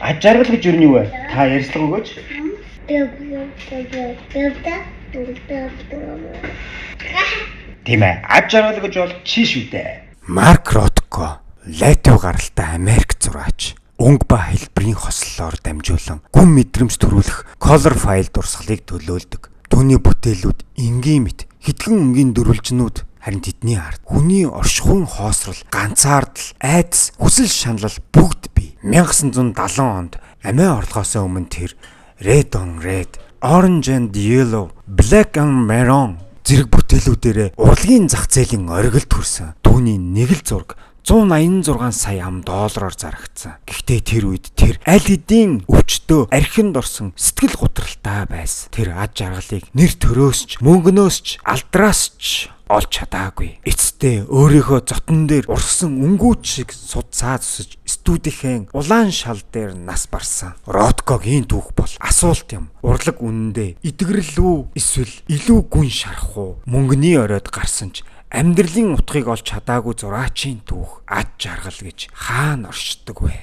Аж жаргал гэж юу вэ? Та ярьцлага өгөөч. Тийм ээ. Аж жаргал гэж бол чи шүү дээ. Марк Ротко, Латви гаралтай Америк зураач. Өнгө ба хэлбэрийн хослолоор дамжуулан гүн мэдрэмж төрүүлэх color file дурсгалыг төлөөлдөг. Түүний бүтээлүүд энгийн мэт хэдхэн өнгийн дөрвөлжнүүд харин тэдний ард хүний оршихуйн хоосрол, ганцаардал, айдас, хүсэл шаналл бүгд бий. 1970 онд амиа орлогоосоо өмнө тэр Red on Red, Orange and Yellow, Black and Maroon зэрэг бүтээлүүдээр урлагийн зах зээлийн оргилд хүрсэн. Түүний нэг л зураг 186 сая $1 зарагдсан. Гэхдээ тэр үед тэр аль хэдийн өвчтөө архинд орсон сэтгэл гутралтай байсан. Тэр аж жаргалыг нэр төрөөсч, мөнгнөөсч, алдраасч олж чадаагүй. Эцэстээ өөрийнхөө зотон дээр ургасан өнгүүч шиг судсаа зүсэж студийнхээ улаан шал дээр нас барсан. Роткогийн түүх бол асуулт юм. Урлаг үнэндээ идэгрэл үү эсвэл илүү гүн шарах уу? Мөнгөний оройд гарсан ч амьдралын утгыг олж чадаагүй зураачийн түүх аж жаргал гэж хаана оршдог вэ?